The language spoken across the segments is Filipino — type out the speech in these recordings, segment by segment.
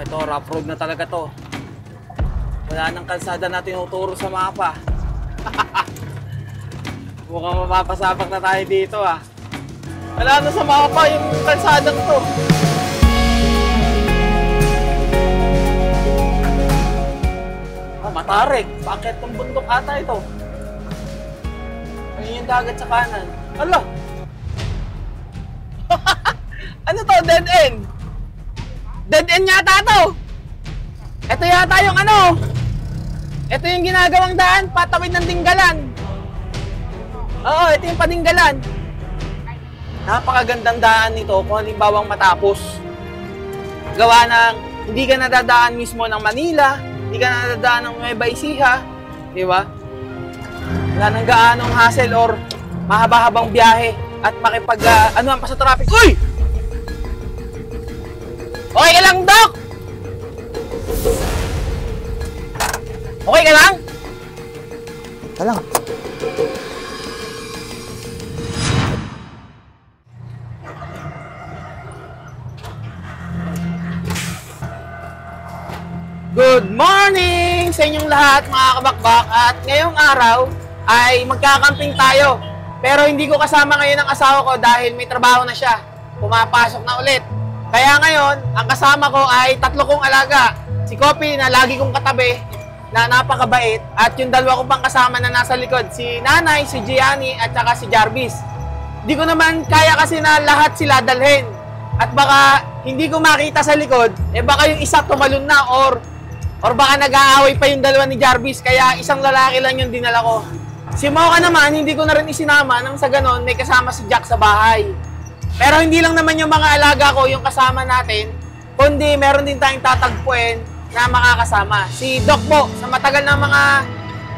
Ito, rough road na talaga to. Wala nang kalsada na tinuturo sa mapa. Mukhang mapapasabak na tayo dito ah. Wala na sa mapa yung kalsadang to. Matarik. Bakit tong bundok ata ito? Ayun yung dagat sa kanan. Ala! Ano to? Dead end? Dead end yata to! Ito yata yung ano? Ito yung ginagawang daan, patawid ng Dinggalan. Oo, ito yung Padinggalan. Napakagandang daan nito kung halimbawang matapos. Gawa ng hindi ka nadadaan mismo ng Manila, hindi ka nadadaan ng Nueva Ecija, di ba? Wala nang gaanong hassle or mahaba-habang biyahe at makipag anuhan pa sa traffic. Uy! Okay ka lang, Doc? Okay ka lang? Ka lang. Good morning sa inyong lahat mga kabakbak, at ngayong araw ay magkakamping tayo. Pero hindi ko kasama ngayon ang asawa ko dahil may trabaho na siya. Pumapasok na ulit. Kaya ngayon, ang kasama ko ay 3 kong alaga. Si Kopi na lagi kong katabi na napakabait, at yung 2 ko pang kasama na nasa likod, si Nanay, si Gianni at saka si Jarvis. Di ko naman kaya kasi na lahat sila dalhin. At baka hindi ko makita sa likod, baka yung isa tumalon na or baka nag-aaway pa yung 2 ni Jarvis, kaya isang lalaki lang yung dinala ko. Si Mocha naman, hindi ko na rin isinama nang sa ganon may kasama si Jack sa bahay. Pero hindi lang naman yung mga alaga ko yung kasama natin, kundi meron din tayong tatagpuin na makakasama. Si Doc Bo, sa matagal na mga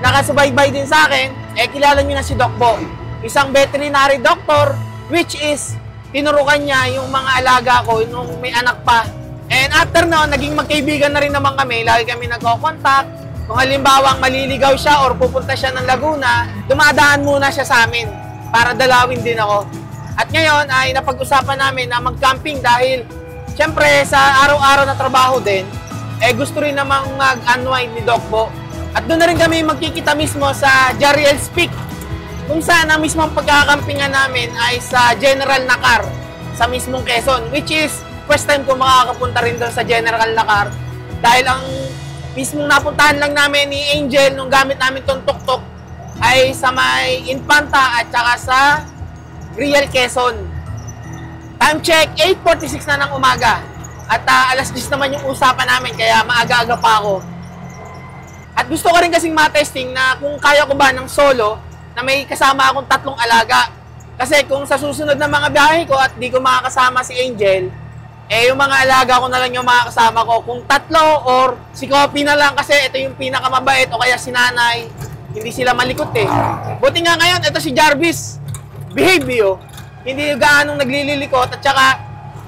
nakasubaybay din sa akin, kilala nyo na si Doc Bo. Isang veterinary doctor, which is tinurukan niya yung mga alaga ko nung may anak pa. And after noon, naging magkaibigan na rin naman kami. Lagi kami nagko-contact. Kung halimbawang maliligaw siya or pupunta siya ng Laguna, dumadaan muna siya sa amin para dalawin din ako. At ngayon ay napag-usapan namin na mag-camping dahil syempre sa araw-araw na trabaho din, gusto rin namang mag-unwind ni Doc Bo. At doon na rin kami magkikita mismo sa Jariel's Peak, kung saan ang mismong pagkakampingan namin ay sa General Nakar, sa mismong Quezon, which is first time ko makakapunta rin doon sa General Nakar dahil ang mismong napuntahan lang namin ni Angel nung gamit namin tong tuk-tuk ay sa may Infanta at saka sa Real Quezon. Time check, 8:46 na ng umaga. At alas 10 naman yung usapan namin, kaya maaga-aga pa ako. At gusto ko rin kasing matesting na kung kaya ko ba ng solo na may kasama akong 3 alaga. Kasi kung sa susunod na mga biyahe ko at di ko makakasama si Angel, yung mga alaga ko na lang yung makakasama ko. Kung 3 or si Kopi na lang kasi ito yung pinakamabait, o kaya si Nanay, hindi sila malikot eh. Buti nga ngayon, ito si Jarvis. Behave yo. Hindi gaanong naglililikot, at saka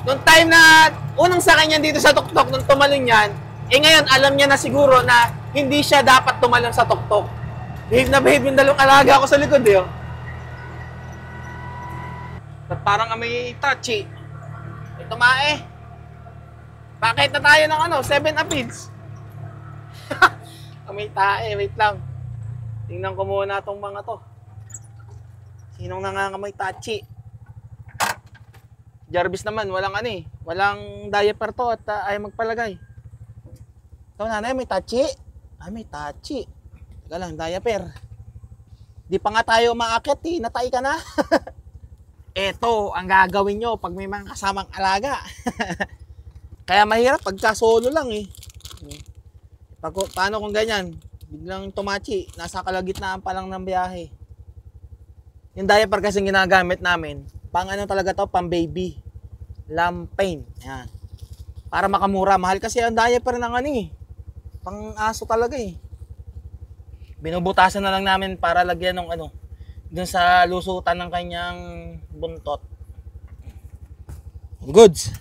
nung time na unang sa kanya dito sa tuktok nung tumalon yan, ngayon alam niya na siguro na hindi siya dapat tumalon sa tuktok. Behave na behave yung 2 alaga ko sa likod eh. At parang may touchy. Ito mae. Bakit na tayo ng 7 apids? May tae, wait lang. Tingnan ko muna tong mga to. Sinong nangangamay tachi? Jarvis naman, walang walang diaper to at ayaw magpalagay. Ito nanay, may tachi? May tachi. Teka lang, diaper. Di pa nga tayo maakyat natay ka na. Eto ang gagawin nyo pag may mga kasamang alaga. Kaya mahirap pagka solo lang Paano kung ganyan? Biglang tumachi, nasa kalagitnaan pa lang ng biyahe. Yung diaper kasi ginagamit namin, pang talaga to, pang baby. Lampain. Ayan. Para makamura. Mahal kasi ang diaper ng pang aso talaga Binubutasan na lang namin para lagyan ng dun sa lusutan ng kanyang buntot. Goods.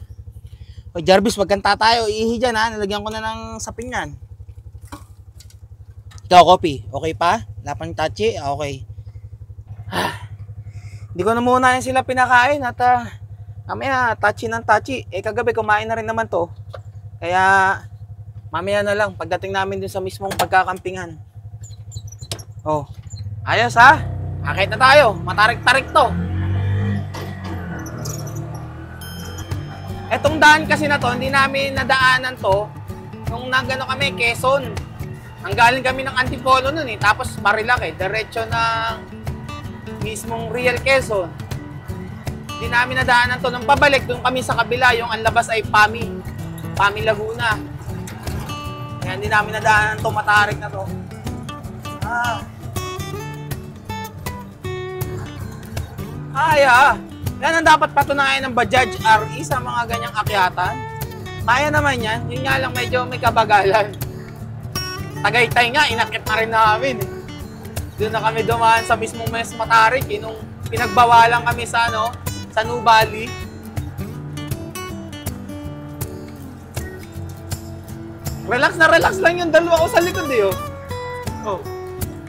O Jarvis, wag kang tatayo. Iihi dyan nalagyan ko na ng sapin yan. Ikaw, Kopi. Okay pa? Wala pang tachi? Okay. Hindi ko na muna sila pinakain at mamaya tachi ng tachi. Kagabi kumain na rin naman to. Kaya, mamaya na lang, pagdating namin dun sa mismong pagkakampingan. Oh, ayos ha? Akit na tayo, matarik-tarik to. Etong daan kasi na to, hindi namin nadaanan to nung nagano kami, Quezon. Ang galing kami ng Antipolo nun eh, tapos Marilake, diretso ng mismong Real Quezon. Hindi namin nadaanan to. Nung pabalik, doon kami sa kabila, yung ang labas ay Pami Laguna. Kaya hindi namin nadaanan to, matarik na to. Yan ang dapat patunayan ng Bajaj RE sa mga ganyang akyatan. Kaya naman yan. Yun nga lang medyo may kabagalan. Tagaytay nga, inakit na rin namin. Doon na kami dumaan sa mismong Mes Matarik. Nung pinagbawalan kami sa, sa Nubali. Relax na relax lang yung dalawa ko sa likod eh.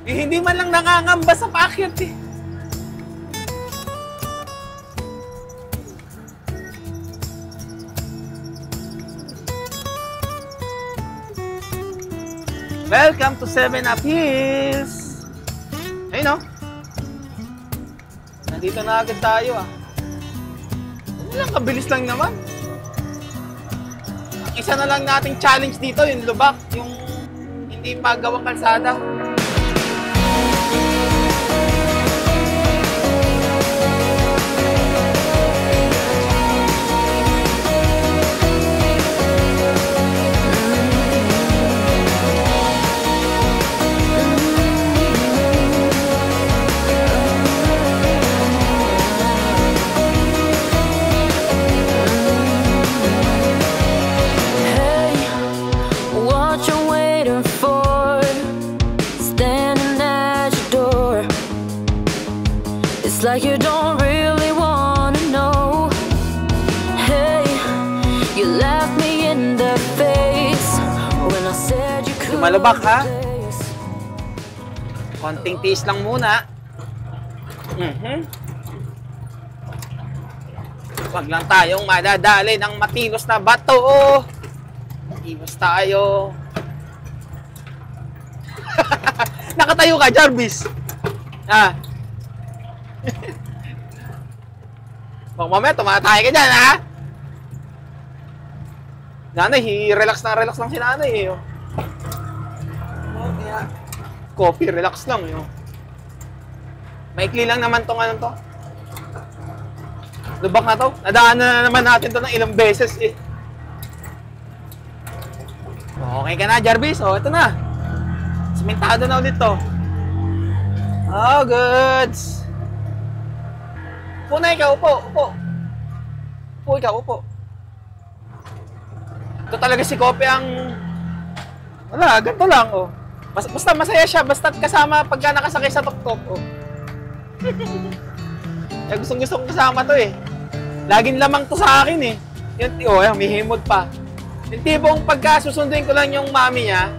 Hindi man lang nakangamba sa paakyat eh. Welcome to 7-Up Hills! Ayun nandito na agad tayo Ano lang, kabilis lang naman. Ang isa na lang nating challenge dito, yung lubak, yung hindi pa gawang kalsada. Like you don't really wanna know. Hey, you left me in the face when I said you couldn't. Malubak ha? Konting tiis lang muna. Huwag lang tayong madadali ng matinos na bato. Iwas tayo. Nakatayo ka, Jarvis. Baka mamaya, tumatay ka dyan, ha? Nanay, relax lang si nanay, Kaya, coffee, relax lang, Maikli lang naman tong to. Lubak na to. Nadaan na naman natin to ng ilang beses, Okay ka na, Jarvis? Ito na. Simentado na ulit to. Goods. Upo na ikaw, upo. Upo ikaw, upo. Ito talaga si Kope ang... Wala, ganito lang, Basta masaya siya, basta kasama pagka nakasakay sa tuktok, Kaya gustong-gustong kasama to, Laging lamang to sa akin, Yung, may himod pa. Yung tipong pagka susunduin ko lang yung mami niya,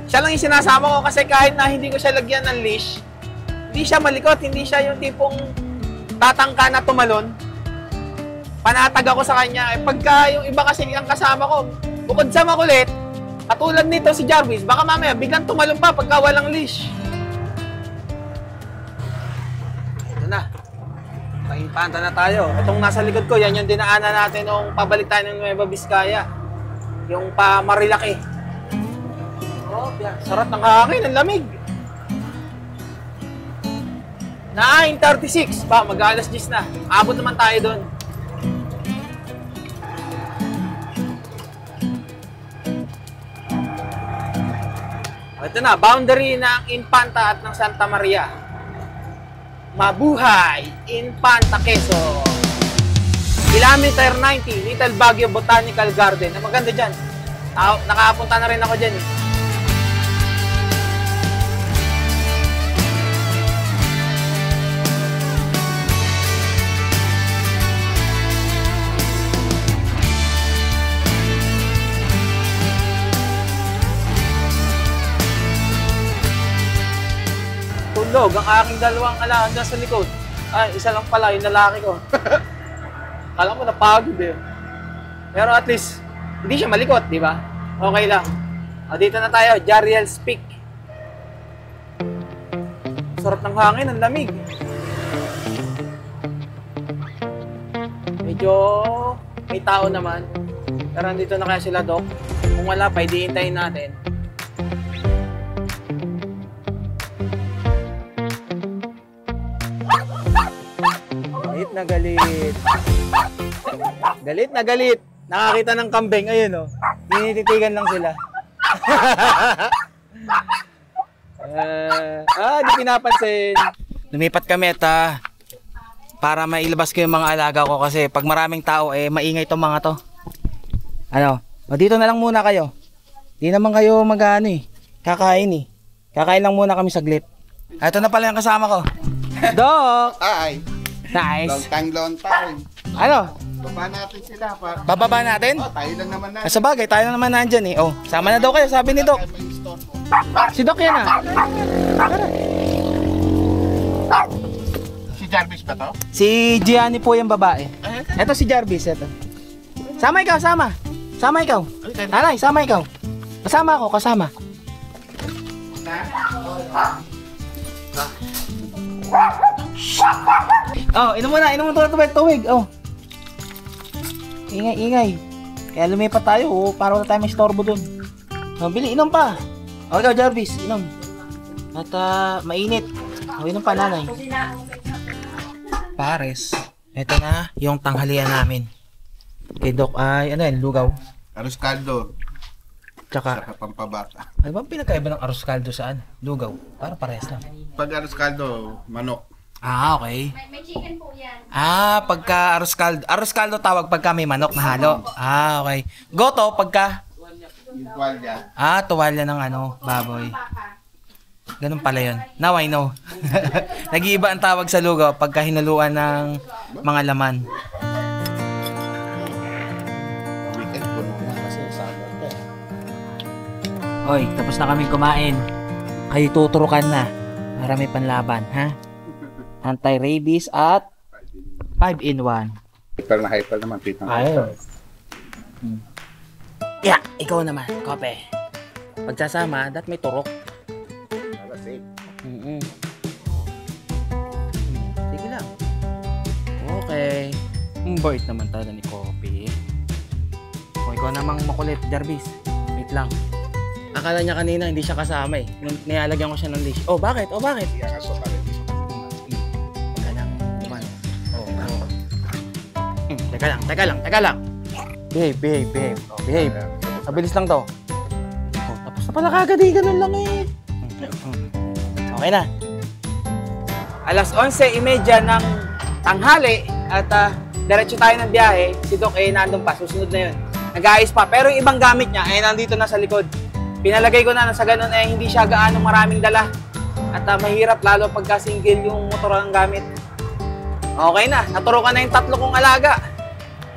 siya lang yung sinasama ko kasi kahit na hindi ko siya lagyan ng leash, hindi siya malikot, hindi siya yung tipong tatangka na tumalon. Panatag ako sa kanya. Pagka yung iba kasi ang kasama ko, bukod sa makulit, katulad nito si Jarvis, baka mamaya biglang tumalon pa pagka walang leash. Ito na. Pahintanta na tayo. Itong nasa likod ko, yan yung dinaanan natin nung pabalik tayo ng Nueva Vizcaya. Yung pa Marilake. Sarap ng hangin, ang lamig. 9:36 pa, mag-alas 10 na. Abot naman tayo doon. Ito na, boundary ng Infanta at ng Santa Maria. Mabuhay! Infanta, Quezon. Kilometer 90, Little Baguio Botanical Garden. Ang maganda dyan. Nakapunta na rin ako dyan, Tulog ang aking dalawang alaga sa likod. Ay, isa lang pala, yung lalaki ko. Kala mo napagod Pero at least, hindi siya malikot, di ba? Okay lang. O, dito na tayo, Jariel's Peak. Sarap ng hangin, ang lamig. Medyo may tao naman. Pero andito na kaya sila, Doc. Kung wala pa, hintayin natin. Galit na galit. Galit na galit. Nakakita ng kambing, ayun oh. Tinititigan lang sila. Di pinapansin. Lumipat kami at para mailabas ko yung mga alaga ko kasi pag maraming tao maingay tong mga to. Ano? O dito na lang muna kayo. Di naman kayo kakain. Kakain lang muna kami saglit. Ito na pala yung kasama ko. Doc! Ay, Nice. long time. Ano? Baba natin sila pa. Bababa natin? Tayo lang naman na. Sa bagay, tayo naman nandyan eh. Oh, sama na daw kayo, sabi ni Doc. Si Doc yan ah. Si Jarvis ba to? Si Gianni po yung babae. Eto si Jarvis, eto. Sama ikaw, sama. Sama ikaw. Nanay, sama ikaw. Kasama ako, kasama. Oh, inom mo tuwig. Oh. Ingay. Kaya lumipat tayo, para wala tayo may istorbo dun. Oh, bili, inom pa. Oh, ikaw, Jarvis, inom. At mainit. Oh, inom pa, nanay. Pares, eto na yung tanghalian namin. Kay Doc ay, lugaw. Arroz caldo. Tsaka, Saka pampabata. ano bang pinagkaiba ng arroz caldo saan? Lugaw. Para pares lang. Pag arroz caldo, manok. Okay. May chicken po yan. Pagka arroz caldo tawag pagka may manok na halo. Okay. Goto pagka Yung tuwalya. tuwalya ng baboy. Ganun pala yun. Now I know. Nag-iiba ang tawag sa lugaw pagka hinaluan ng mga laman. Weekend po naman kasi Saturday. Hoy, tapos na kami kumain. Kayo tuturukan na. Marami panlaban, ha? Anti-rabies at 5-in-1. Hyper naman, tita. Ayun. Yeah, ikaw naman, kope. Pagsasama, dat may turok. Safe. Sige lang. Okay. Bait naman talaga ni Kopi. O, ikaw namang makulit, Jarvis. Wait lang. Akala niya kanina hindi siya kasama eh. Nung nilalagyan ko siya ng leash. Oh, bakit? Kaya kaso pa rin. Teka lang. Teka lang. Behave. Oh, behave. Mabilis lang to. Oh, tapos na pala kagad eh. Ganun lang eh. Okay na. Alas 11:30 ng tanghali at diretso tayo ng biyahe. Si Doc nandun pa. Susunod na yun. Nag-aayos pa. Pero yung ibang gamit niya nandito na sa likod. Pinalagay ko na sa ganun hindi siya gaano maraming dala. At mahirap lalo pagka single yung motor ang gamit. Okay na. Naturukan na yung 3 kong alaga.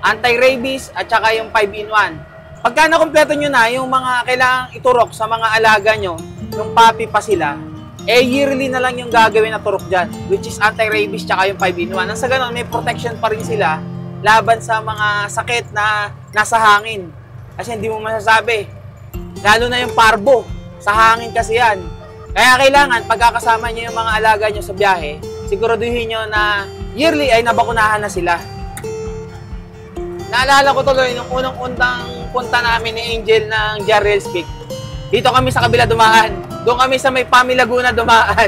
Anti-rabies at saka yung 5-in-1. Pagka nakumpleto nyo na yung mga kailangang iturok sa mga alaga nyo, yung puppy pa sila, yearly na lang yung gagawin na turok dyan, which is anti-rabies tsaka yung 5-in-1. Nang sa ganun, may protection pa rin sila laban sa mga sakit na nasa hangin. Kasi hindi mo masasabi. Lalo na yung parbo. Sa hangin kasi yan. Kaya kailangan, pagkakasama nyo yung mga alaga nyo sa biyahe, siguraduhin nyo na yearly ay nabakunahan na sila. Naalala ko tuloy, nung unang-unang punta namin ni Angel ng Jariel's Peak, dito kami sa kabila dumaan. Doon kami sa may Pami Laguna dumaan.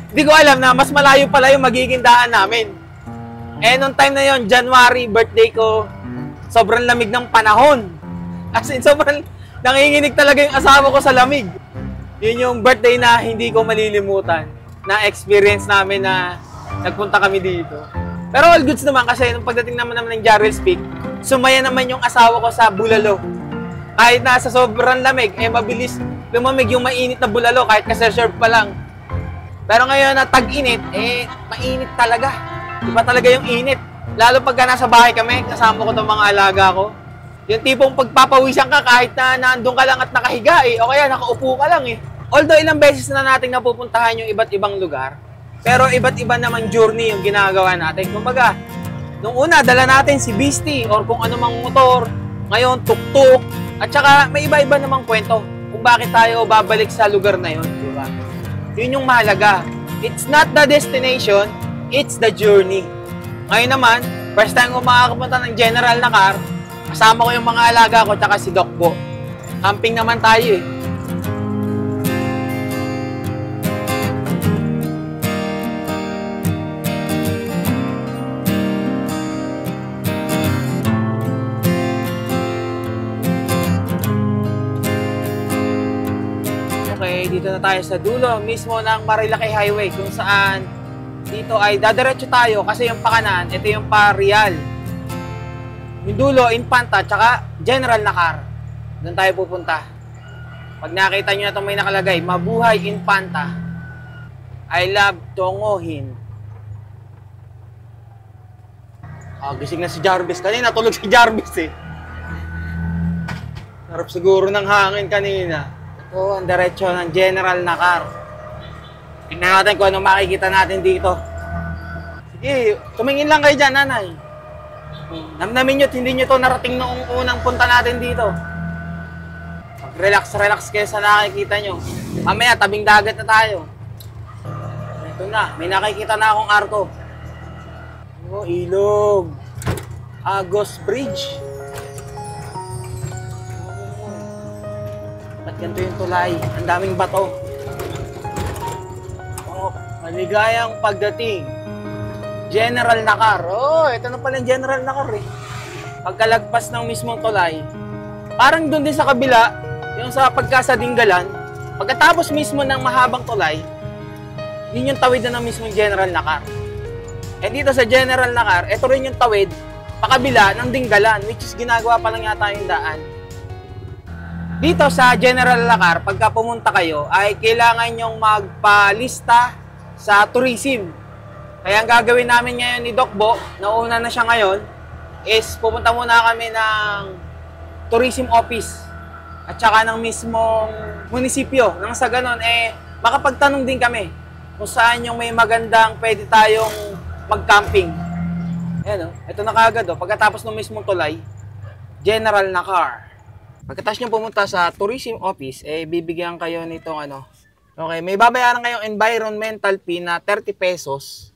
Hindi ko alam na mas malayo pala yung magiging daan namin. Nung time na yon, January, birthday ko, sobrang lamig ng panahon. As in, sobrang nanginginig talaga yung asawa ko sa lamig. Yun yung birthday na hindi ko malilimutan na experience namin na nagpunta kami dito. Pero all goods naman kasi nung pagdating naman ng Jariel's Peak, sumaya naman yung asawa ko sa bulalo. Kahit na sa sobrang lamig, mabilis lumamig yung mainit na bulalo kahit kasi-serve pa lang. Pero ngayon na tag-init, mainit talaga. Iba talaga yung init. Lalo pagka nasa bahay kami, kasama ko itong mga alaga ko. Yung tipong pagpapawisan ka kahit na nandun ka lang at nakahiga o kaya nakaupo ka lang Although ilang beses na nating napupuntahan yung iba't ibang lugar, pero iba't iba naman journey yung ginagawa natin. Kumbaga, nung una, dala natin si Beastie or kung anumang motor, Ngayon, tuktok. At saka may iba-iba namang kwento kung bakit tayo babalik sa lugar na yun, di ba? Yun yung mahalaga. It's not the destination, it's the journey. Ngayon naman, first time ko makakapunta ng general na car, kasama ko yung mga alaga ko tsaka si Doc Bo. Camping naman tayo eh. Okay, dito na tayo sa dulo mismo ng Marilaki Highway kung saan dito ay dadiretso tayo kasi yung pakanan, ito yung pa Real. Yung dulo, Infanta, tsaka General na car. Doon tayo pupunta. Pag nakita nyo na itong may nakalagay, Mabuhay Infanta. I love Tongohin. Gising na si Jarvis. Kanina tulog si Jarvis eh. Sarap siguro ng hangin kanina. Ito ang diretsyo ng General na car. Tingnan natin kung ano makikita natin dito. Sige, tumingin lang kayo dyan, nanay. Namnamin nyo at hindi nyo to narating noong unang punta natin dito. Relax kayo sa nakikita nyo. Mamaya, tabing dagat na tayo. Ito na, may nakikita na akong arko. Oh, ilog. Agos Bridge. Ba't ganito yung tulay? Ang daming bato. Oh, maligayang pagdating. General na car. Oh, ito na pala yung General na car eh. Pagkalagpas ng mismong tulay, parang doon din sa kabila, yung sa pagkasadinggalan, pagkatapos mismo ng mahabang tulay, yun yung tawid na ng mismong General na car. And dito sa General na car, ito rin yung tawid pakabila ng Dinggalan, which is ginagawa pa lang yata yung daan. Dito sa General na car, pagka pumunta kayo, ay kailangan nyong magpalista sa tourism. Kaya ang gagawin namin ngayon ni Doc Bo, nauna na siya ngayon, is pupunta muna kami ng tourism office at saka ng mismong munisipyo. Nang sa ganon, makapagtanong din kami kung saan yung may magandang pwede tayong mag-camping. Ayan o, ito na kaagad o. Pagkatapos ng mismong tulay, General na car. Pagkatapos nyo pumunta sa tourism office, bibigyan kayo nitong ano. Okay, may babayaran kayong environmental fee na 30 pesos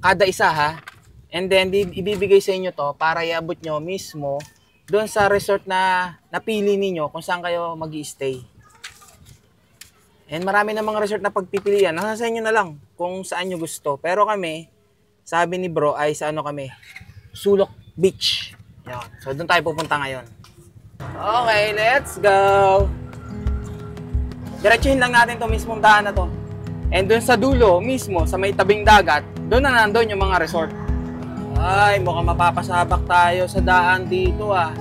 kada isa ha. And then, ibibigay sa inyo to para iabot nyo mismo doon sa resort na napili ninyo kung saan kayo mag-i-stay. And marami na mga resort na pagpipilian. Nasa sa inyo na lang kung saan nyo gusto. Pero kami, sabi ni bro ay sa ano kami, Sulok Beach. Yan. So doon tayo pupunta ngayon. Okay, let's go! Diretsuhin lang natin to mismong daan na to. And doon sa dulo mismo, sa may tabing dagat, doon na nandun yung mga resort. Ay, mukhang mapapasabak tayo sa daan dito ah.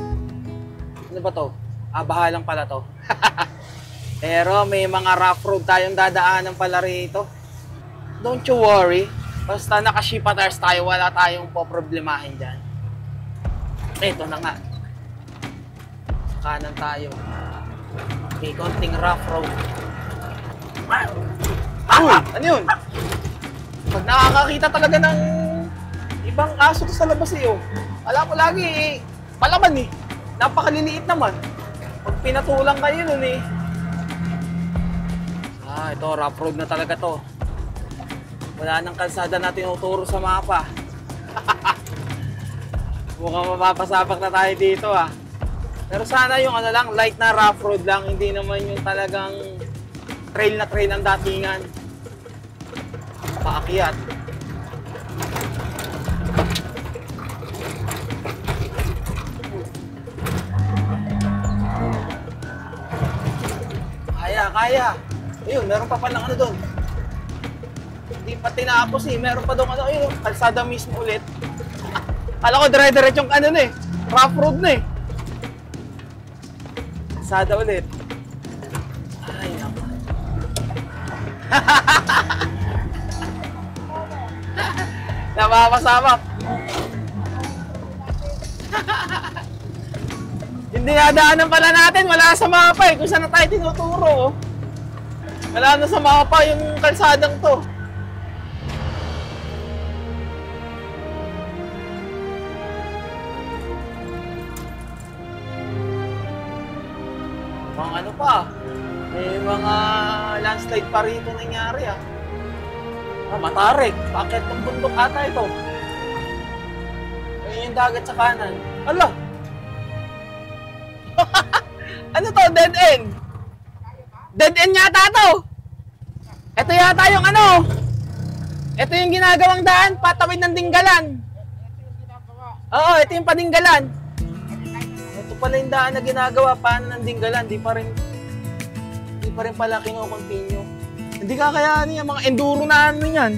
Ano ba to? Bahalang pala to. Pero may mga rough road tayong dadaanan pala rito. Don't you worry. Basta naka-shipatars tayo, wala tayong poproblemahin dyan. Ito na nga. Kanan tayo. May konting rough road. Uy! Ano yun? Pag nakakakita talaga ng ibang aso sa labas eh. Wala ko lagi palaman eh. Napakaliliit naman. Pag pinatulang kayo nun eh. Ito rough road na talaga to. Wala nang kalsada na tinuturo sa mapa. Mukhang mapapasabak na tayo dito ah. Pero sana yung ano lang, light na rough road lang. Hindi naman yung talagang trail na trail ang datingan. Paakyat. Kaya. Ayun, meron pa palang ano doon. Hindi pa tinapos eh. Meron pa doon ano. Ayun, kalsada mismo ulit. Kala ko dire-diretsong ano na eh. Rough road na eh. Kalsada ulit. Ay, naman. Napapasabak. Yung dinadaanan pala natin, wala sa mapa eh. Kung saan na tayo tinuturo. Wala na sa mapa yung kalsadang to. pa. May mga landslide pa rito nangyari ah. Matarik. Bakit ng bundok ata ito? Ayun yung dagat sa kanan. Ala! Ano to? Dead end? Dead end yata to! Ito yata yung ano? Ito yung ginagawang daan, patawid ng Dinggalan. Oo, ito yung Padinggalan. Ito pala yung daan na ginagawa, paano ng Dinggalan, di pa rin pala kino-continue. Hindi kakayanin yung mga enduro na ano yan.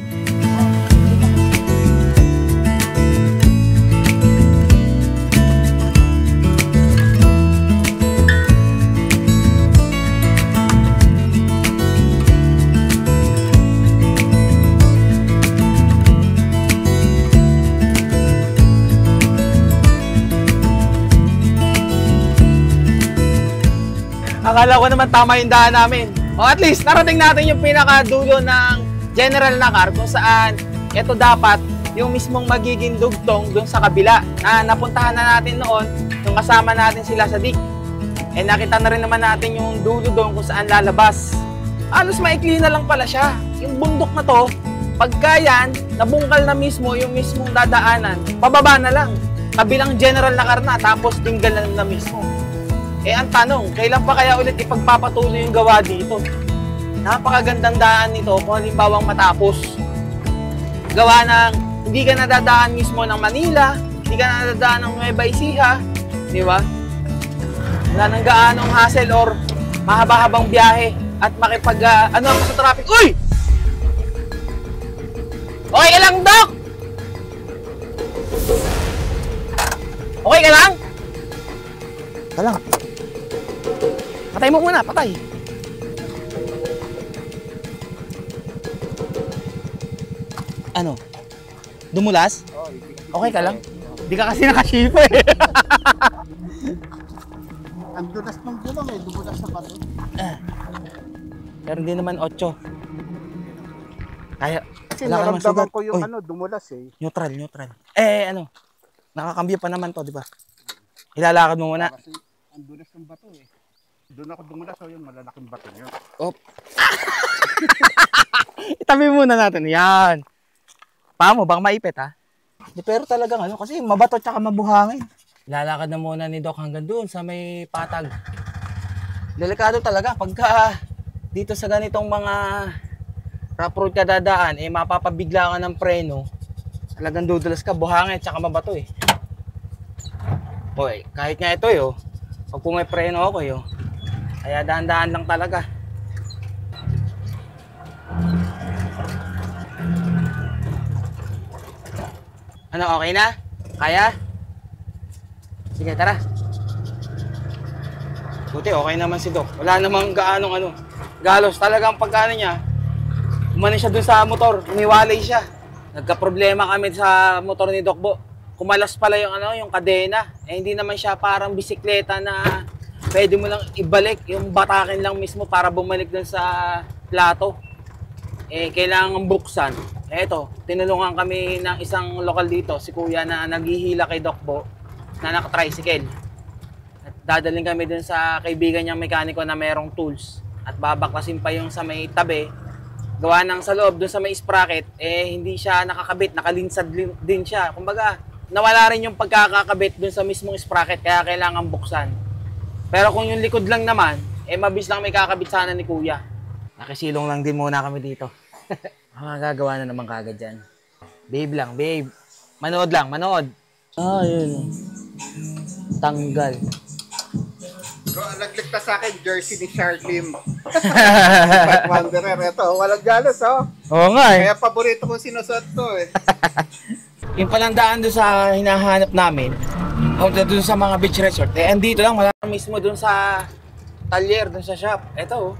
Akala ko naman tama yung daan namin. O at least, narating natin yung pinakadulo ng General Nakar kung saan ito dapat yung mismong magiging dugtong dun sa kabila na napuntahan na natin noon nung kasama natin sila sa dik. Eh nakita na rin naman natin yung dulo doon kung saan lalabas. Halos maikli na lang pala siya. Yung bundok na to, pagka yan, nabungkal na mismo yung mismong dadaanan, pababa na lang. Kabilang General Nakar na, tapos Dinggalan na mismo. Eh ang tanong, kailan pa kaya ulit ipagpapatuloy yung gawa dito? Napakagandang daan nito kung halimbawang matapos. Gawa ng hindi ka nadadaan mismo ng Manila, hindi ka nadadaan ng Nueva Ecija, di ba? Wala nang gaanong hassle or mahaba-habang biyahe at makipag ano sa traffic. Uy! Okay ka lang, Doc? Okay ka lang? Ka lang. Patay mo muna, patay. Ano? Dumulas? Okay ka lang? Hindi ka kasi nakashipa eh. Ang dulas ng gulong eh, dumulas sa bato. Pero hindi naman 8. Kaya, Kasi wala ka naman naramdaman sugat. ko yung Uy, ano, dumulas eh. neutral. Ano? Nakakambyo pa naman to, di ba? Ilalakad mo muna. Kasi ang dulas ng bato eh. Doon ako dumulas, so yung malalaking bato nyo. Op. Itabi muna natin. Yan. Paa mo, bang maipit ha? Di, pero talagang ano, kasi mabato tsaka mabuhangin. Lalakad na muna ni Doc hanggang doon sa may patag. Delikado talaga. Pagka dito sa ganitong mga rough road ka dadaan, eh mapapabigla ka ng preno. Talagang dudulas ka, buhangin tsaka mabato eh. Hoy, kahit nga ito yo, pag may preno ako yo, kaya dahan-dahan lang talaga. Ano, okay na? Kaya? Sige, tara. Buti, okay naman si Doc. Wala namang gaanong ano. Galos, talagang pagkano niya, umano siya dun sa motor, umiwalay siya. Nagka-problema kami sa motor ni Doc Bo. Kumalas pala yung ano, yung kadena. Eh hindi naman siya parang bisikleta na pwede mo lang ibalik yung batakin lang mismo para bumalik dun sa plato. Eh kailangan buksan. Eto, tinulungan kami ng isang lokal dito, si Kuya na naghihila kay Doc Bo na naka-tricycle. At dadalhin kami dun sa kaibigan niyang mekaniko na merong tools. At babaklasin pa yung sa may tabi. Gawa ng sa loob dun sa may sprocket, eh hindi siya nakakabit, nakalinsad din siya. Kumbaga, nawala rin yung pagkakakabit dun sa mismong sprocket kaya kailangan buksan. Pero kung yung likod lang naman, eh mabis lang may kakabit sana ni Kuya. Nakisilong lang din muna kami dito. Gagawa na naman kagad dyan. Babe lang, babe. Manood lang, manood. Yun. Tanggal. So, nagligtas sa akin, jersey ni Charlim. Pat Wanderer, ito, walang galos oh. Oo nga eh. Kaya paborito kong sinusuot to eh. Yung palang daan doon sa hinahanap namin, o doon sa mga beach resort, eh andito lang, wala mismo doon sa talyer, doon sa shop. Ito oh.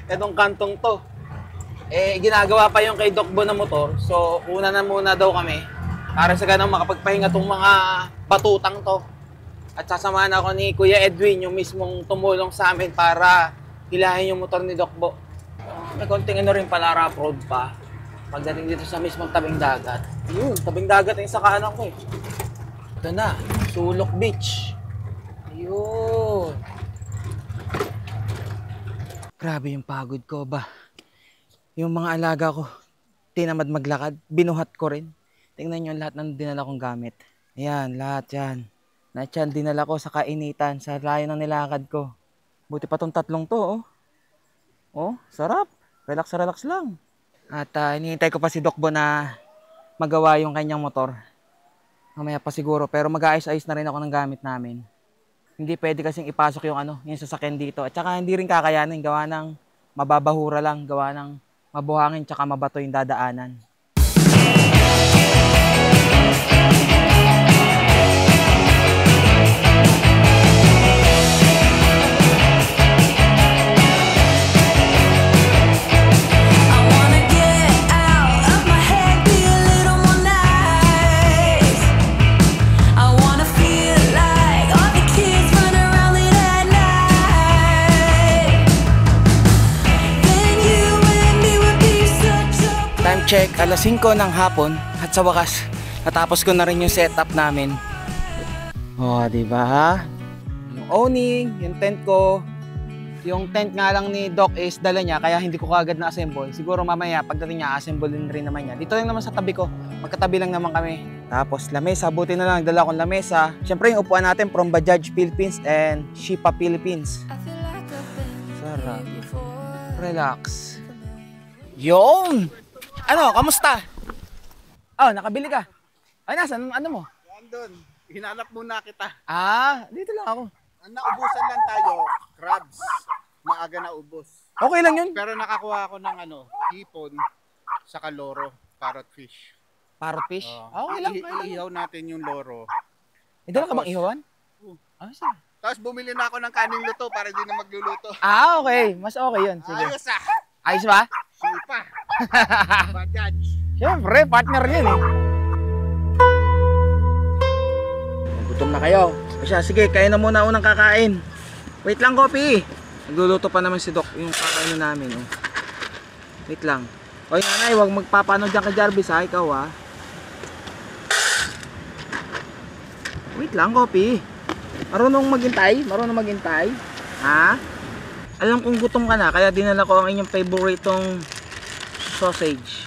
Etong kantong to. Eh, ginagawa pa yung kay Doc Bo na motor. So, una na muna daw kami para sa ganang makapagpahinga tong mga batutang to. At sasamahan ako ni Kuya Edwin, yung mismong tumulong sa amin para hilahin yung motor ni Doc Bo. May konting ano rin pala, rough road pa. Pagdating dito sa mismong tabing dagat. Yun, tabing dagat yung sa kanan ko eh. Ito na, Sulok Beach. Yun. Grabe yung pagod ko ba. Yung mga alaga ko, tinamad maglakad, binuhat ko rin. Tingnan nyo lahat ng dinala kong gamit. Ayan, lahat yan. Lahat yan, dinala ko sa kainitan, sa layo ng nilakad ko. Buti pa tong tatlong to, oh. Oh, sarap. Relax, relax lang. At hinihintay ko pa si Doc Bo na magawa yung kanyang motor. Mamaya pa siguro, pero mag-aayos-ayos na rin ako ng gamit namin. Hindi pwede kasing ipasok yung yung sasakyan dito. At saka hindi rin kakayanin, gawa ng mababahura lang, gawa ng mabuhangin, tsaka mabato yung dadaanan. Check, alas 5 ng hapon at sa wakas natapos ko na rin yung setup namin. Oh, di ba? Yung awning, yung tent ko. Yung tent nga lang ni Doc is dala niya kaya hindi ko kagad na assemble. Siguro mamaya pagdating niya assemble din rin naman niya. Dito lang naman sa tabi ko. Magkatabi lang naman kami. Tapos lamesa, buti na lang dala kong lamesa. Syempre yung upuan natin from Bajaj Philippines and Shipa Philippines. Sarap. Relax. Yun! Ano, kamusta? Oh, nakabili ka. Ay, nasan? Ano mo? Andun. Hinanap muna kita. Ah, dito lang ako. Naubusan lang tayo, crabs. Maaga na ubos. Okay lang yun. Pero nakakuha ako ng hipon sa loro, parrot fish. Parrot fish? Okay lang. Iihaw natin yung loro. Eh, dala ka bang ihawan? Ah, sige. Tapos bumili na ako ng kaning luto para di na magluluto. Ah, okay. Mas okay yun. Sige. Ayos ah! Ayos ba? Sipa! Bajaj! Siyempre, partner yun eh. Gutom na kayo. Asya, sige, kayo na muna unang kakain. Wait lang, Kopi. Nagluluto pa naman si Doc yung kakainin namin. Oh. Wait lang. Oy, nanay, huwag magpapano dyan kay Jarvis ha, ikaw ha. Wait lang, Kopi. Marunong maghintay? Marunong maghintay? Ha? Alam kong gutom ka na, kaya dinala ko ang inyong favoriteong sausage.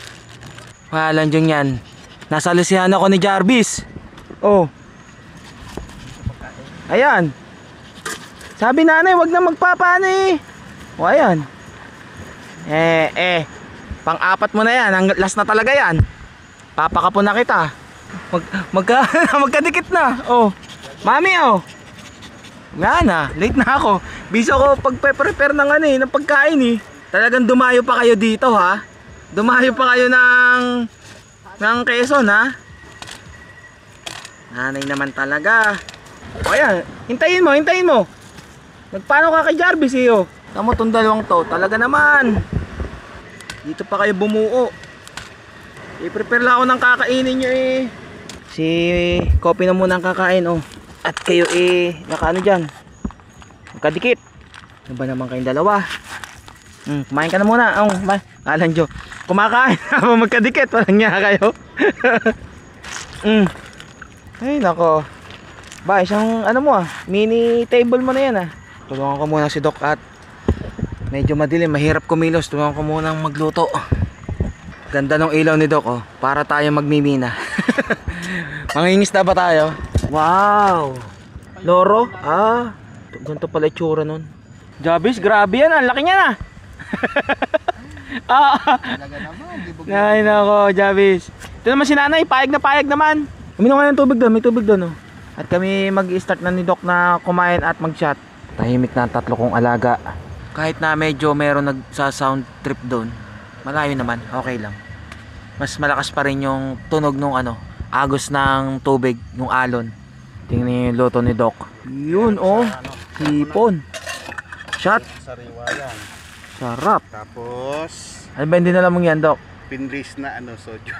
Walang dyan yan. Nasa lisihan ako ni Jarvis. Oh. Ayan. Sabi nanay, wag na magpapano eh. O ayan. Pang-apat mo na yan. Ang last na talaga yan. Papakapon na kita. Magkadikit na. Oh. Mami oh. Nga na, late na ako. Busy ako pag-prepare ng pagkain eh. Talagang dumayo pa kayo dito ha. Dumayo pa kayo ng Quezon ha. Nanay naman talaga. O ayan, hintayin mo. Nagpaano ka kay Jarvis eh oh. Tamo tong dalawang to, talaga naman. Dito pa kayo bumuo. I-prepare lang ako ng kakainin nyo eh. Si Kopi na muna ang kakain oh. At kayo nakaano dyan. Magkadikit. Ano ba naman kayong dalawa? Kumain ka na muna. Alan Jo. Kumakain habang magkadikit. Walang niya kayo. Ay nako. Ba, isang mini table mo na yan Tulungan ko muna si Doc at medyo madilim. Mahirap kumilos. Tulungan ko muna magluto. Ganda ng ilaw ni Doc oh. Para tayo magmimina. Mangingisda ba tayo? Wow! Loro? Ganito pala itsura nun. Jarvis, grabe yan. Ang laki niya na. Talaga naman. Ay nako, Jarvis. Ito naman si nanay. Payag naman. Uminom ka ng tubig doon. May tubig doon. Oh. At kami mag-start na ni Doc na kumain at mag-shot. Tahimik na ang tatlo kong alaga. Kahit na medyo meron nagsa-sound trip doon. Malayo naman. Okay lang. Mas malakas pa rin yung tunog nung agos ng tubig, nung alon. Tingnan niyo yung luto ni Doc. Yun oh, hipon. Shot. Sariwa yan. Sarap. Tapos, Ano ba hindi na lamang yan, Doc? pinris na soju.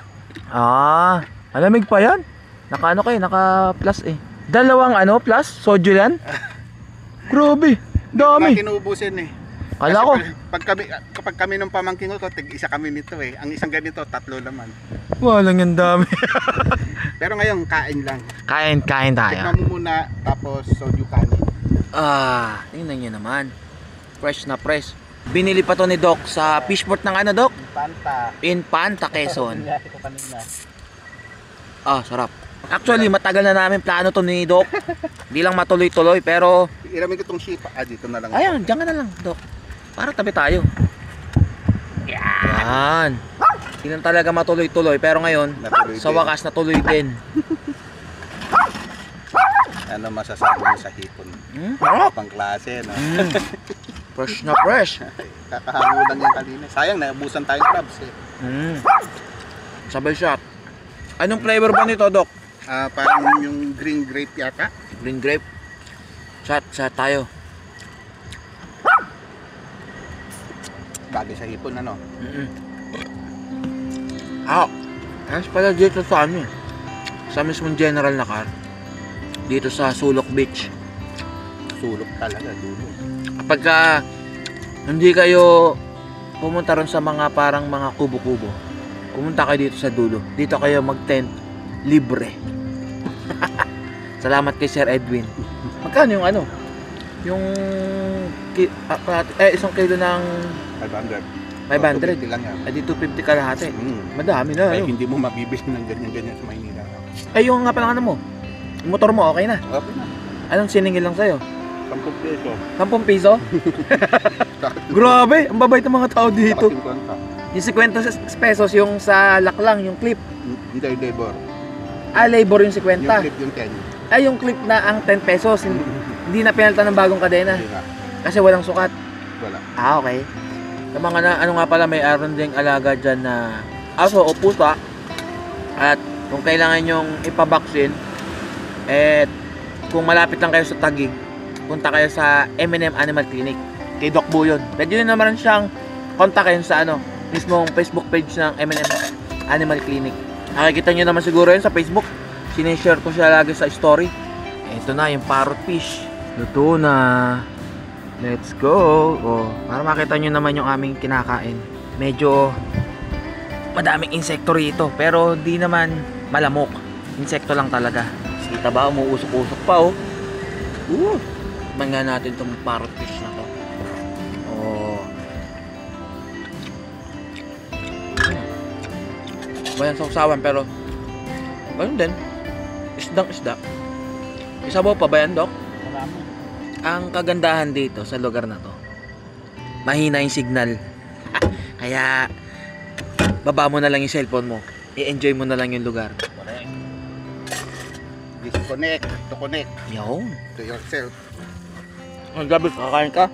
Alamig pa yan. Naka plus eh. Dalawang plus, soju yan. Grabe, dami. Kinuubusin eh. Kala ko. Kapag kami ng pamangkin ko, tig-isa kami nito eh. Ang isang ganito, 3 laman. Walang yan dami. Pero ngayon, kain lang. Kain tayo. Tignan mo muna, tapos soju kanin. Tingnan nyo naman. Fresh na fresh. Binili pa to ni Doc sa fishport ng ano, Doc? Panta. Infanta, Quezon. Nangyari ko kanina. Ah, sarap. Actually, matagal na namin plano to ni Doc. Hindi lang matuloy-tuloy, pero... Iramin ko itong shipa. Dito na lang. Ayan, diyan ka na lang, Doc. Para tabi tayo. Yan. Hindi lang talaga matuloy-tuloy, pero ngayon, Natuloy sa din. wakas, natuloy din. Ano masasabi mo sa hipon? Sarap. Pang klase, no? Fresh na fresh. Kakahango lang yan kanina. Sayang, naubusan tayong crabs eh. Sabay shot. Anong flavor ba nito, Doc? Parang yung green grape yata. Green grape. Shot tayo. Bagay sa hipon, ano? Ayos pala dito sa ano eh. Sa mismong general na car. Dito sa Sulok Beach. Sulok talaga, dulo. Kapag hindi kayo pumunta ron sa mga parang mga kubo-kubo, pumunta kayo dito sa dulo. Dito kayo mag-tent libre. Salamat kay Sir Edwin. Magkano yung ano? Yung isang kilo ng 500. 500. 250 lang yan. Ay di 250 kalahati. Madami na. Ay, Ano? hindi mo mabibili ng ganyan-ganyan sa Maynila. Ay yung nga pala ano mo. Yung motor mo okay na. Okay na. Anong siningil lang sa'yo? 10 peso. 10 piso? Grabe! Ang babait ng mga tao dito. Saka 50. Yung 50 pesos yung sa laklang, yung clip. Hindi, labor. Labor yung 50. Yung clip yung 10. Ay, yung clip na ang 10 pesos. Hindi na pinalta ng bagong kadena. Hindi nga. Kasi walang sukat. Wala. Okay. Sa mga na, ano nga pala, may aron ding alaga dyan na aso o pusa. At kung kailangan nyong ipabaksin, kung malapit lang kayo sa Taguig, punta kayo sa M&M Animal Clinic. Kay Doc Buyon. Pwede nyo naman siyang kontakin sa mismong Facebook page ng M&M Animal Clinic. Nakikita nyo naman siguro yun sa Facebook. Sinishare ko siya lagi sa story. Ito na yung parrot fish. Luto na. Let's go. Para makita nyo naman yung aming kinakain. Medyo madaming insekto rito. Pero di naman malamok. Insekto lang talaga. Kita ba? Umuusok-usok pa Bangga natin itong parrot fish na to. Bayan sa usawan pero ganun din. Isdang-isda. Isabaw pa ba yan, Doc? Marami. Ang kagandahan dito sa lugar na to, mahina yung signal. Kaya baba mo na lang yung cellphone mo. I-enjoy mo na lang yung lugar. Correct. Disconnect to connect Yun. to yourself. Ang gabi, kakain ka?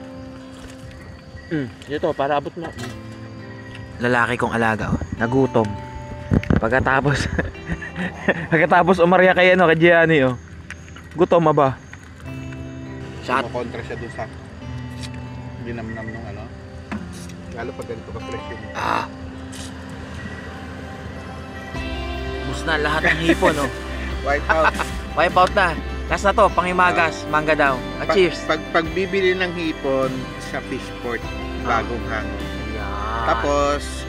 Ito, para abot mo. Lalaki kong alaga, nagutom. Pagkatapos umarya kay kay Gianni, gutom ba? Shot. Kontra siya dun sa binamnam nung lalo pag ganito ka fresh yung Bus na lahat ng hipon, wipe out. Wipe out na. Last na to, pangimagas, mangga daw. Cheers. Pag bibili ng hipon sa fishport, bagong hango. Yeah. Tapos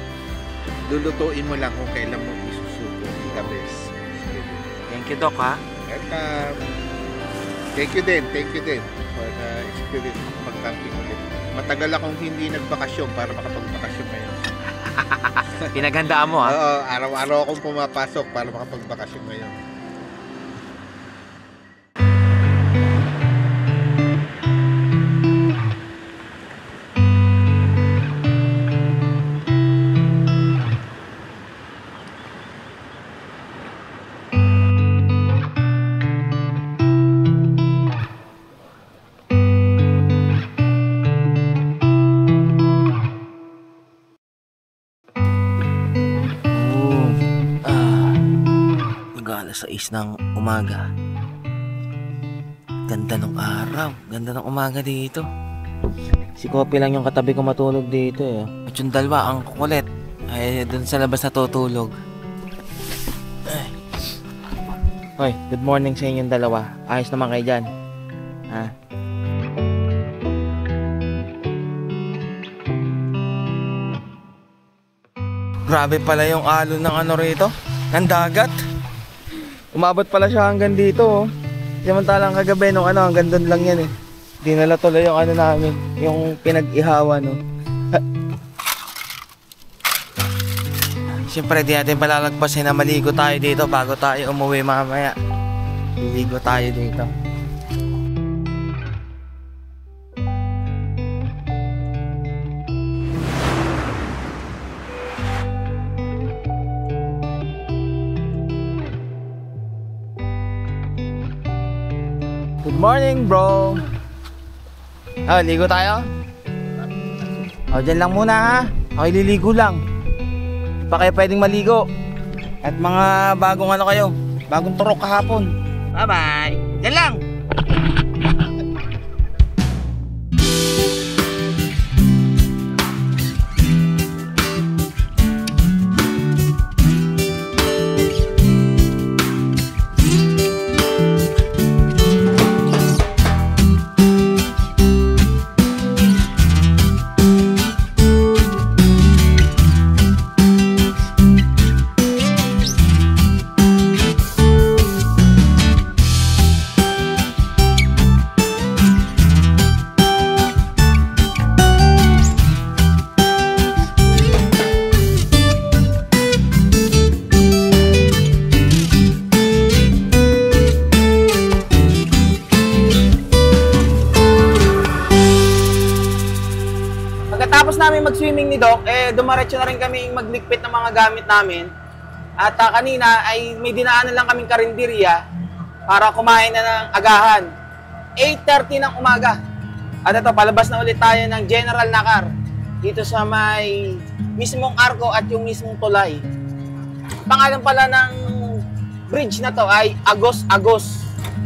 lulutuin mo lang kung kailan mo isusuko. The best. Thank you, Doc, ha? Welcome. Thank you din for the experience ng pag-camping ulit. Matagal akong hindi nagbakasyon para makapagbakasyon ngayon. Pinaghandaan mo, ha? Oo, araw-araw akong pumapasok para makapagbakasyon ngayon. Alas 6 ng umaga. Ganda ng araw. Ganda ng umaga dito. Si Kopi lang yung katabi ko matulog dito At yung dalawa, ang kukulit. Ay, dun sa labas natutulog. Hoy, good morning sa inyong dalawa. Ayos naman kayo dyan. Ha? Grabe pala yung alon ng rito. Ng dagat. Umabot pala siya hanggang dito Samantalang kagabi nung hanggang doon lang yan Dinala tuloy yung namin, yung pinag-ihawan Siyempre, di natin palalagpasin na maligo tayo dito bago tayo umuwi mamaya. Liligo tayo dito. Good morning, bro. Oh, ligo tayo? Oh, dyan lang muna ha. Okay, liligo lang. Pa kayo pwedeng maligo. At mga bagong ano kayo, bagong turok kahapon. Bye-bye. Dyan lang. Pagkatapos namin mag-swimming ni Doc, dumaretso na rin kami magligpit ng mga gamit namin. At kanina ay may dinaanan lang kaming karinderya para kumain na ng agahan. 8:30 ng umaga. At ito, palabas na ulit tayo ng General Nakar. Dito sa may mismong arko at yung mismong tulay. Pangalan pala ng bridge na to ay Agos.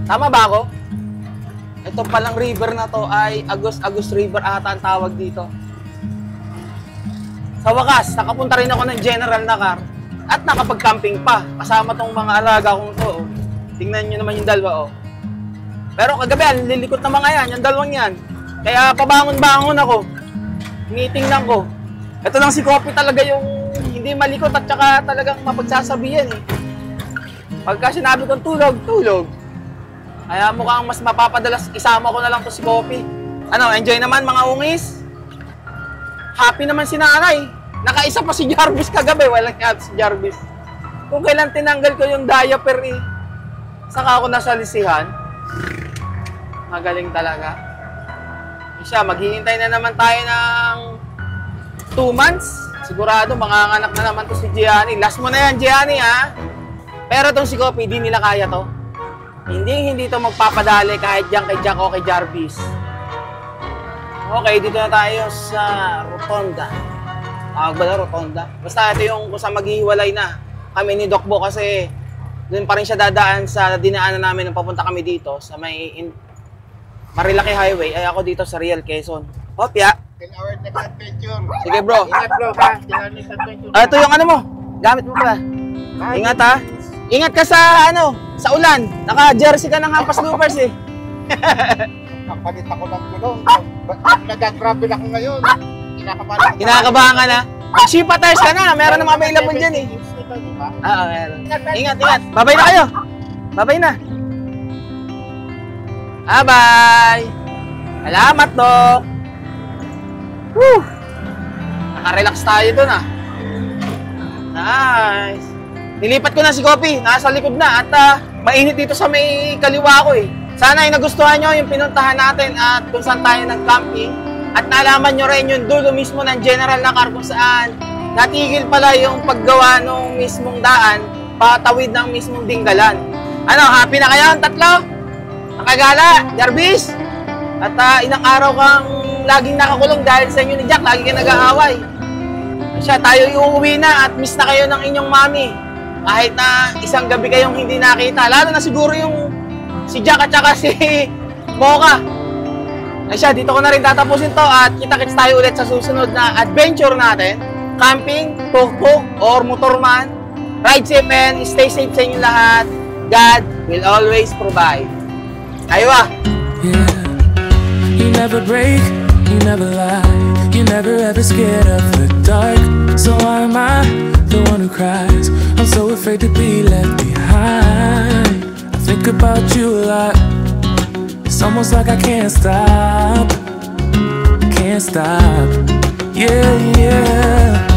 Tama ba ako? Ito palang river na to ay Agos River ata ang tawag dito. Sa wakas, nakapunta rin ako ng General Nakar at nakapag-camping pa. Kasama tong mga alaga kong to. Oh. Tingnan nyo naman yung dalawa. Oh. Pero kagabi, lilikot na mga yan, yung dalawang yan. Kaya pabangon-bangon ako. Tinitingnan ko. Ito lang si Kopi talaga yung hindi malikot at saka talagang mapagsasabihan eh. Pagka sinabi kong tulog. Kaya mukhang mas mapapadalas isama ko na lang to si Kopi. Ano, enjoy naman mga ungis? Happy naman si nanay. Nakaisa pa si Jarvis kagabi. Walang happy si Jarvis. Kung kailan tinanggal ko yung diaper eh. Saka ako nasalisihan. Magaling talaga. Siya, maghihintay na naman tayo ng 2 months. Sigurado, manganganak na naman to si Gianni. Last mo na yan, Gianni, ha? Pero itong si Kopi, di nila kaya to. Hindi to magpapadali kahit dyan kay Jack o kay Jarvis. Okay, dito na tayo sa Rotonda. Tawag ba na Rotonda? Basta ito yung kung saan maghihiwalay na kami ni Doc Bo kasi doon pa rin siya dadaan sa dinaanan namin nung papunta kami dito sa may Marilaki Highway. Ay ako dito sa Real Quezon. Hopya! 10 hours next adventure. Sige bro. Ingat bro ha. 10 hours next adventure. Ito yung ano mo. Gamit mo pala. Ingat ha. Ingat ka sa sa ulan. Naka-jersey ka ng Hampas Loopers eh. Kapalit ako ng gulong. Nag-gravel ako ngayon. Kinakabahan ka na. Shipa tires ka na. Meron naman available dyan eh. Oo, meron. Ingat. Babay na kayo. Babay na. Bye-bye. Salamat, Doc. Woo! Naka-relax tayo dun ah. Nice. Nilipat ko na si Kopi. Nasa likod na. At mainit dito sa may kaliwa ko eh. Sana ay nagustuhan nyo yung pinuntahan natin at kung saan tayo nag-camping. At nalaman nyo rin yung dulo mismo ng General Nakar kung saan natigil pala yung paggawa ng mismong daan patawid ng mismong Dinggalan. Ano, happy na kayo ang tatlo? Nakagala, Jarvis? At ilang araw kang laging nakakulong dahil sa inyo ni Jack, lagi kayo nag-aaway. Siya, tayo iuwi na at miss na kayo ng inyong mami. Kahit na isang gabi kayong hindi nakita. Lalo na siguro yung si Jack at saka si Mocha. Ay siya, dito ko na rin tatapusin to at kita-kits tayo ulit sa susunod na adventure natin. Camping, tuk-tuk, or motorman. Ride safe and stay safe sa inyo lahat. God will always provide. Aywa! Yeah, you never break, you never lie, you never ever scared of the dark. So why am I the one who cries? I'm so afraid to be left behind. I think about you a lot. It's almost like I can't stop. Yeah, yeah.